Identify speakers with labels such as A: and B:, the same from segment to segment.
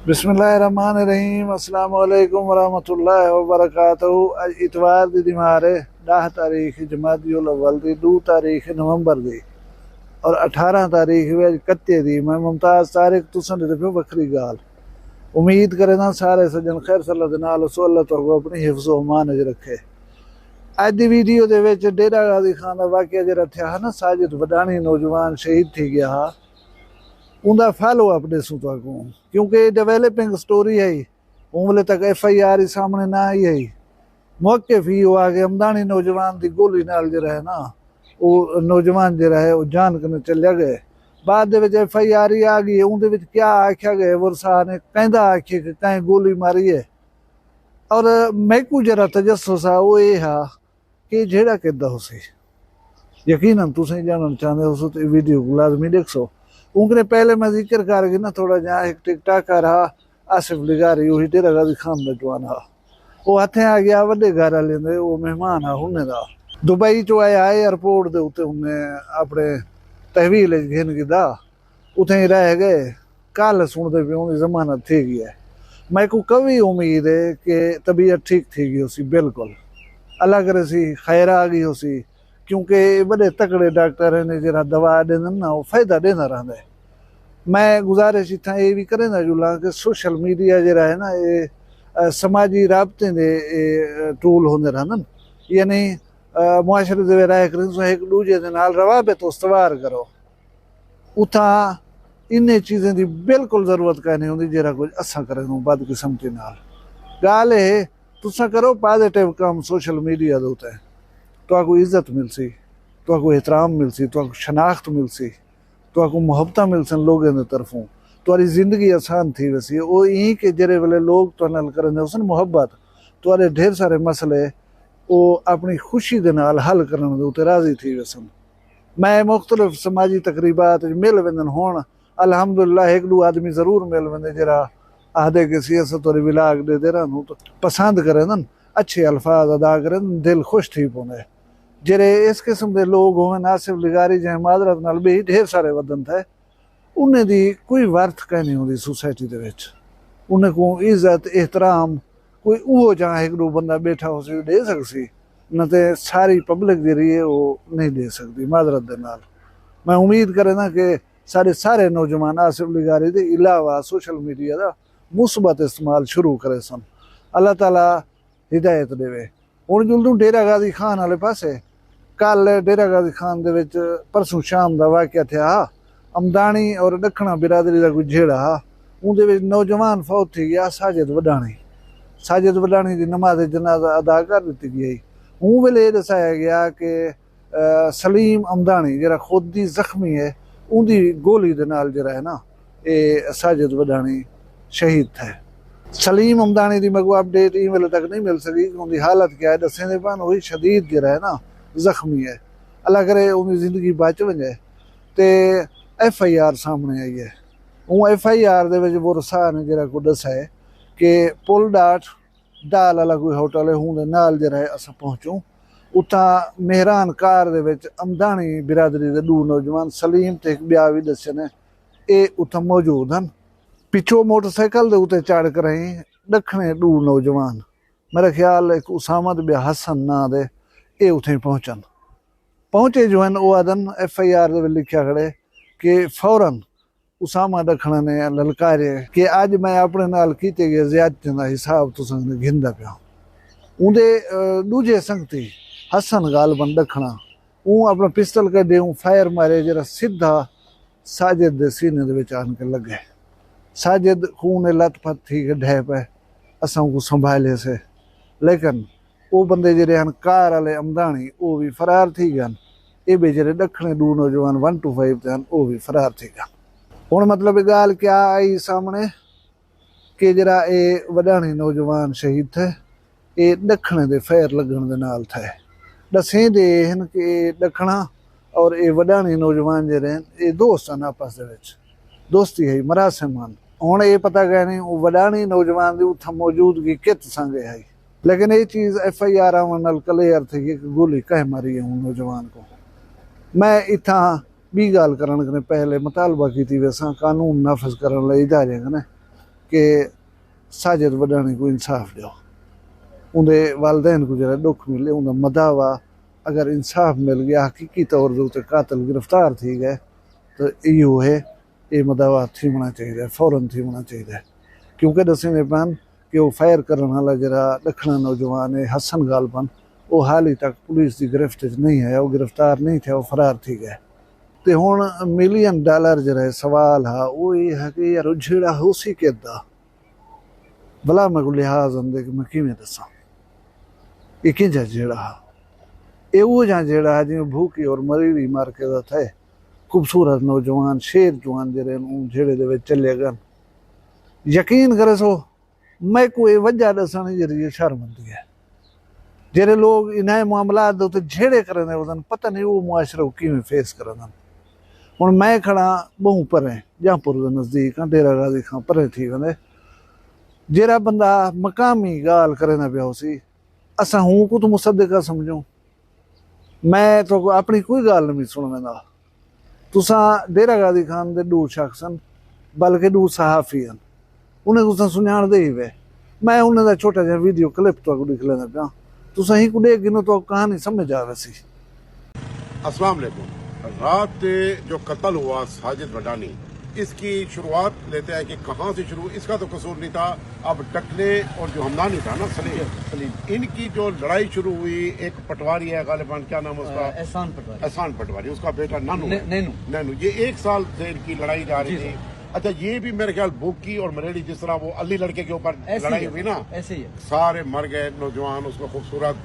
A: बिस्मिल्लाहिर्रहमानिर्रहीम अस्सलाम वालेकुम वरहमतुल्लाहि वबरकातुहू। अज इतवार दी दिमार है 10 तारीख जमादियुल अव्वल दी, 2 तारीख नवंबर दी और 18 तारीख वे अज कत्ते दी। मैं मुमताज़ तारिक तुसां दे पियो बखरी गाल। उम्मीद करे ना सारे सज्जन खैर सल्ला दे नाल सो अल्लाह तुहानू अपनी हिफ्ज़ व अमान च रखे। अज दी वीडियो दे विच डेरा गाज़ी खान दा वाक़या जिहड़ा थिया हा ना, साजिद वडाणी नौजवान शहीद थी गया हा, उनका फॉलो अप ॾिसूं था को, क्योंकि डेवलपिंग स्टोरी है। उमले तक FIR ही सामने ना आई है। मौके फी हुआ कि अमदानी नौजवान की गोली नाल जरा है ना, वो नौजवान जरा है वो जान कने चलिया गए। बाद FIR ही आ गई। उनके क्या आख्या गया वरसा ने कहता आखिए कि कहीं गोली मारी है। और मैकू जरा तजस्सुस आ वो ये हा कि जेड़ा किदा हो सी, यकीनन तुम जानना चाहते हो तो वीडियो को लाजमी देखो। उनके पहले मैं जिक्र करके ना थोड़ा जहाँ एक टिकटाकर हा आसिफ लिगारी, वही डेरा गाज़ी खान का जवान हा। वो हथे आ गया वड्डे घर वाले दे, वो मेहमान हा उन्हें दा दुबई चो आया एयरपोर्ट दे उत्ते उन्हें अपने तहवील घिन गिदा, उथे ही रह गए। कल सुनते पे उनकी जमानत थी गई है। मैं को कभी उम्मीद है कि तबीयत ठीक थी गई उसी, बिल्कुल अल्लाह करे सी खैर आ गई उसी, क्योंकि बड़े तकड़े डॉक्टर ने जरा दवा देना ना वो फायदा देना रहता है। मैं गुजारिश इतना ये भी करें जुला कि सोशल मीडिया जरा है ना ये समाजी राबते दे टूल होंदे रहन, यानी मुआशरे दे राय करें एक दूजे दे नाल रवाबत उस्तवार करो। उथा इन्हें चीज़ें की बिल्कुल जरूरत का नहीं होंगी जरा कुछ असा करें बदकिस्मती नाल। गाल है तुसा करो पॉजिटिव काम सोशल मीडिया दे उत्ते, तो इज्जत मिलसी, तो एहतराम मिलसी, तो शनाख्त मिलसी, तो मुहब्बत मिलसन लोगों की तरफों, तुम्हारी जिंदगी आसान थी वैसी। वो यहीं के जरे वाले लोग तो नाल करें उसन मुहब्बत, तुम्हारे ढेर सारे मसले वो अपनी खुशी के नाल हल करने के उत्ते राजी थी वैसन। मैं मुख्तलिफ समाजी तकरीबात मिल वेंदन होण, अल्हम्दुलिल्लाह एक दो आदमी जरूर मिल वेंदे जरा आदे के सियासत और विलाग दे रहन तो पसंद करें, अच्छे अल्फाज अदा करें, दिल खुश थी पौंदे। जेरे इस किस्म के लोग हों आसिफ लिगारी जै मादरत नाल भी ढेर सारे वदन थे, उन्हें दी कोई वर्थ कह नहीं होंगी सोसाइटी दे विच। उन्हें को इज्जत एहतराम कोई वो जहाँ एक दो बंदा बैठा हो सी दे सकसी, न तो सारी पब्लिक जी है वो नहीं दे सकती मादरत दे नाल। मैं उम्मीद करे ना कि सारे नौजवान आसिफ लिगारी के अलावा सोशल मीडिया का मुस्बत इस्तेमाल शुरू करे सन। अल्लाह ताला हिदायत देवे। हुण जुलदू डेरा गाज़ी खान वाले पासे, कल डेरा गाज़ी खान दे विच परसों शाम का वाक़या थिया हा। अमदानी और दखणा बिरादरी का कोई झेड़ा हा, उनदे विच नौजवान फौत थी गया साजिद वडाणी की नमाज जनाजा अदा कर दी गई। हूँ वेले ये दसाया गया कि सलीम अमदानी जरा खुद ही जख्मी है, उनकी गोली दे नाल जरा है ना ये साजिद वडाणी शहीद थे। सलीम अमदानी की मगो अपडेट ई वेले तक नहीं मिल सकी कि उनकी हालत क्या है। दसें पान वही शदीद जरा है ना जख्मी है, अल्लाह करे उनकी जिंदगी बच वजे। तो FIR सामने आई है। हूँ FIR दे विच वरसा ने जरा को दसा है कि पुल डाट डाल वाला कोई होटल है, हूँ नाल जरा है अस पहुँचूँ। उता मेहरान कार दे विच अमदानी बिरादरी के 2 नौजवान सलीम ते एक ब्याह भी दसे ने ये उता मौजूद हैं। पिछो मोटरसाइकिल के उत्ते चढ़ कर रहे दखने 2 नौजवान, मेरा ख्याल एक उसामा ते हसन ना दे, ये उत्थे पहुंचे जो हैं वो आदन FIR दे लिखा खड़े कि फौरन उसामा दखना ने ललकारे कि अज मैं अपने नाल कीते गए ज़्यादती का हिसाब तुसां घिंदा पिया। उनके दूजे संगती हसन गालबन दखना वो अपना पिस्टल कढे फायर मारे जरा सीधा साजिद दे सीने दे विच आन के लगे। साजिद खून लत पत थी के ढह पे असा को संभाले से, लेकिन वो बंदे जरे हैं कार वाले अमदानी वो भी फरार थी गए। ये भी जरे दखने 2 नौजवान 125 थे वो भी फरार थी गए। हुण मतलब गाल क्या आई सामने कि जरा ये वडाणी नौजवान शहीद थे, ये दखने दे फैर लगन दे नाल थे। दसें दे हैं कि दखना और ये वडाणी नौजवान जरे ये दोस्त हैं आपस दे विच, दोस्ती है मरासमान। हुण ये पता गया नहीं वो वडाणी नौजवान की उत्थे मौजूदगी कित संगे है, लेकिन ये चीज़ FIR आवन नाल क्लियर थी कि गोली कह मारी है नौजवान को। मैं इतना भी गाल करने के पहले मुतालबा की वैसा कानून नाफज करने इदारे ने कि साजिद वडाणी को इंसाफ़ ॾियो, उनके वालदैन को जरा दुख मिले, उनका मदावा अगर इंसाफ मिल गया, हकीकी तौर पर कातिल गिरफ्तार थी गए तो इो है ये मदावा थीवना चाहिए, फौरन थीवना चाहिए। क्योंकि दसेंदे पान कि वो फायर करने वाला जरा ॾखणा नौजवान है हसन गालबन, वो हाल तक पुलिस की गिरफ्त नहीं है, वो गिरफ्तार नहीं थे, वो फरार थी गए। तो हुण $1 मिलियन जरा सवाल है वो ये है कि यार झेड़ा होसी किदा भला मैं को लिहाज आंदे कि मैं किवें दसां ये किंजा झेड़ा है, एवो जा झेड़ा है जिवें भूखी और मरी हुई मार के दा थे खूबसूरत नौजवान शेर जवान जरे झेड़े दे विच चले गए। यकीन करे सो मैं कोई वजह दसण जरिए शर्मंदी है जेरे लोग इन्हें मामलात दे उत्ते झेड़े करने वदन पता नहीं वो मुआशरा किवें फेस करन। हुण मैं खड़ा बहु परे जहाँपुर के नज़दीक हाँ, डेरा गाजी खां परे थी वेंदे जेरा बंदा मकामी गाल करे ना पिया सी असा हूँ को तो मुसद्दिका समझूं, मैं तो अपनी कोई गाल नहीं सुन वेंदा। तुसा डेरा गाजी खान दे 2 शख्स बल्कि 2 सहाफ़ी हैं, उन्हें तुसा सुञाण दे ही वे। मैं उन्हें दा छोटा जिहा वीडियो क्लिप तो दिख लेना पिया, तुसा ही को देख गिनो तो कहानी समझ आवे सी।
B: अस्सलाम वालेकुम। रात जो कत्ल हुआ साजिद वडानी, इसकी शुरुआत लेते हैं कि कहाँ से शुरू, इसका तो कसूर नहीं था। अब टकले और जो हमदानी था ना सलीम, इनकी जो लड़ाई शुरू हुई, एक पटवारी है गालिबान, क्या नाम है उसका, एहसान पटवारी, उसका बेटा नैनू, ये 1 साल से इनकी लड़ाई जा रही थी। अच्छा, ये भी मेरे ख्याल बुक्की और मरेड़ी जिस तरह वो अली लड़के के ऊपर लड़ाई हुई ना, ऐसे ही सारे मर गए नौजवान, उसमें खूबसूरत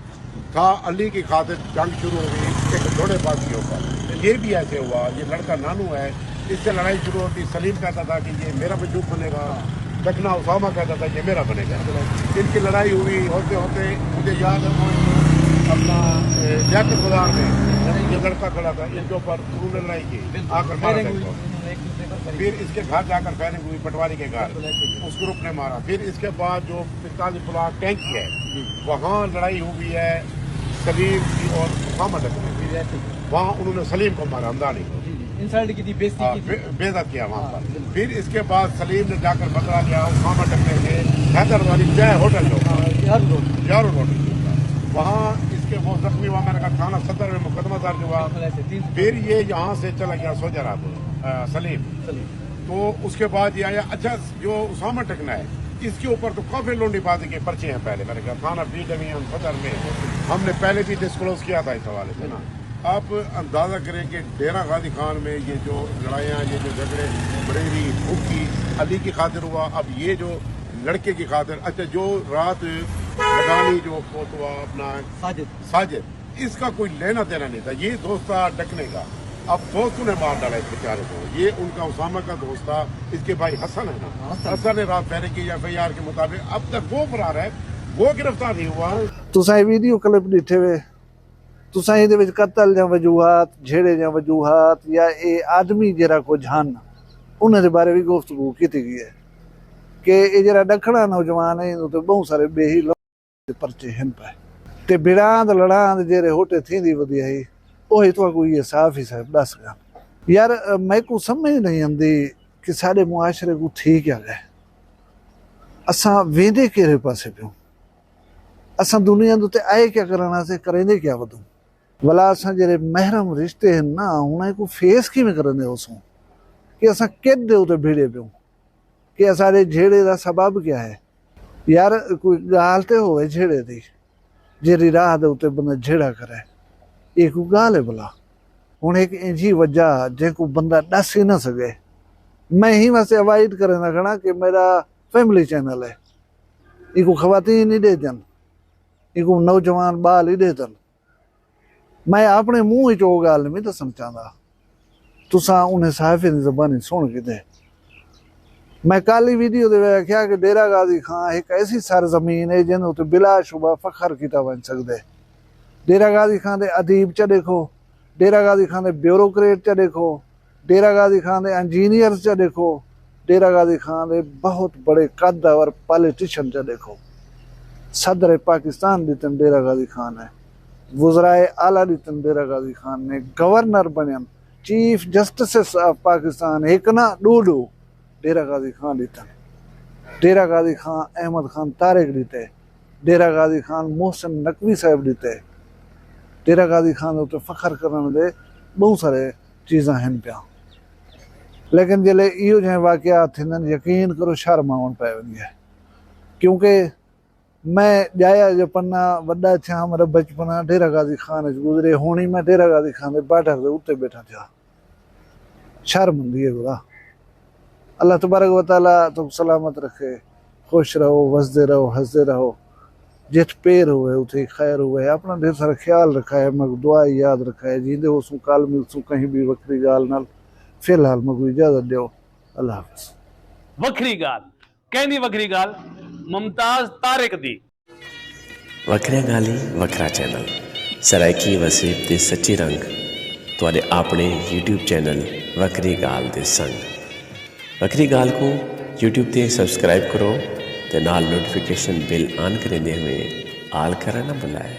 B: था। अली की खातिर जंग शुरू हो गई एक घोड़ेबाज के ऊपर, ये भी ऐसे हुआ। ये लड़का नानू है, इससे लड़ाई शुरू होती। सलीम कहता था कि ये मेरा बंदूक बनेगा, दखना उसामा कहता था ये मेरा बनेगा। इनकी लड़ाई हुई, होते होते मुझे याद है अपना जाकर बाजार में ये लड़का खड़ा था, इनके ऊपर उन्होंने लड़ाई की, आकर मारा। फिर इसके घर जाकर फायरिंग हुई, पटवारी के घर, उस ग्रुप ने मारा। फिर इसके बाद जो 45 ब्लॉक टैंक है वहाँ लड़ाई हुई है सलीम की और उसामा डकने, वहाँ उन्होंने सलीम को मारा, हमदानी को इंसल्ट की थी, बेइज्जत किया वहाँ पर। फिर इसके बाद सलीम ने जाकर बदला लिया, उसामा डकने के हैदराबादी जय होटल यारो होटल वहाँ इसके वो जख्मी हुआ। मैंने कहा थाना सदर में मुकदमा दर्ज हुआ। फिर ये यहाँ से चला गया सोजरापुर सलीम, तो उसके बाद ये आया। अच्छा, जो उसामा टकना है इसके ऊपर तो काफी लोंडीबाजी के पर्चे हैं पहले, मैंने कहा थाना बी डिवीजन सदर में हमने पहले भी डिस्क्लोज किया था इस हवाले से ना। आप अंदाजा करें कि डेरा गाजी खान में ये जो लड़ाइयाँ, ये जो झगड़े बरेली भूखी अली की खातिर हुआ, अब ये जो लड़के की खातिर। अच्छा, जो रात वडानी जो फोत हुआ अपना साजिद, इसका कोई लेना देना नहीं था, ये दोस्त था डकने का। अब दोस्तों ने मार डाला इस बेचारे को, ये उनका उसामा का दोस्त था, इसके भाई हसन है ना, हसन ने रात पहले की FIR के मुताबिक अब तक वो फरार है, वो गिरफ्तार नहीं हुआ।
A: तुसा वीडियो क्लिप दिखे वे, तुसा ये विच कत्ल या वजूहात, झेड़े या वजूहात या ये आदमी जरा को जानना, उन्हें बारे भी गुफ्तगू की गई है कि ये जरा दखना नौजवान है, तो बहुत सारे बेही लोग परचे हैं पे ते बिड़ांद लड़ांद जेरे होटे थी वधिया ही ओही तो कोई ये साफ ही साहब दस गया। यार मैं को समझ नहीं आती कि साडे मुआशरे को थी क्या गए, असा वेंदे केरे पासे पियो, असा दुनिया दे आए क्या करना से करेंदे क्या वधू भला। असा जेरे महरम रिश्ते हैं ना उन्हें को फेस किवें करने उसो कि असा किद दे उते भिड़े पियो कि असाडे झेड़े दा सबब क्या है। यार कोई गाल ते होवे झेड़े दी, जेरी राह दे उते बंदा झेड़ा करे, ये को गाल है भला। हुण एक इंजी वजह जेको बंदा दस ही ना सके, मैं ही वास्ते अवॉइड करे ना खड़ा कि मेरा फैमिली चैनल है, इको खवातीन ही देतन, इको नौजवान बाल ही देतन। मैं अपने मुंह ही चो गाल नहीं दसन चाहता, तुसा उन्हें साहिफे की ज़बानी सुन के दे। मैं कल ही वीडियो दे आख्या कि डेरा गाजी खां एक ऐसी सरजमीन है जिन उत्ते बिलाशुबा फखर किया बन सकते। डेरा गाजी खां दे अदीब च देखो, डेरा गाजी खां दे ब्यूरोक्रेट च देखो, डेरा गाजी खां दे इंजीनियर च देखो, डेरा गाजी खां दे बहुत बड़े कद और पॉलिटिशियन च देखो। सदर पाकिस्तान दितन डेरा गाजी खान है, वज़राए आला दितन डेरा गाजी खान ने, गवर्नर बनन, चीफ जस्टिस ऑफ पाकिस्तान एक ना 2 डेरा गाजी खान दितन। डेरा गाजी खान अहमद खान तारिक ॾिते, डेरा गाजी खान मोहसिन नकवी साहिब ॾिते। डेरा गाजी खान उत्ते फ़ख्र करण दे बहुत सारे चीज़ां आहिनि पिया, लेकिन जैसे इहो जंहिं वाक़ियात थींदा यकीन करो शर्म आवण पै वेंदी आहे, क्योंकि मैं जाया जो पन्ना वॾा थिया, मेरा बचपना डेरा गाजी खान च गुज़रे, होणी मैं डेरा गाजी खान के बॉर्डर ते उत्ते बैठा थिया। शर्म हूंदी है गुरा। अल्लाह तबारक व तआला तो सलामत रखे, खुश रहो, वसदे रहो, हंसदे रहो, जित पेर हुए उथे खैर हुए। अपना ढेर सारा ख्याल रखा है, मैं दुआ याद रखा है, जींदे होसूं काल मिलसूं कहीं भी वक्री गाल नाल। फिलहाल मैं इजाजत दियो, अल्लाह हाफ़िज़।
C: वक्री गाल कहनी, वक्री गाल मुमताज तारिक दी।
D: वखरिया गाली वखरा चैनल सराइकी वसीब दे सच्चे रंग तुहाडे अपने यूट्यूब चैनल वखरी गाल दे संग। वखरी गाल को यूट्यूब ते सब्सक्राइब करो ते नाल नोटिफिकेशन बिल ऑन करेंदे हुए आल करना न भुलाए।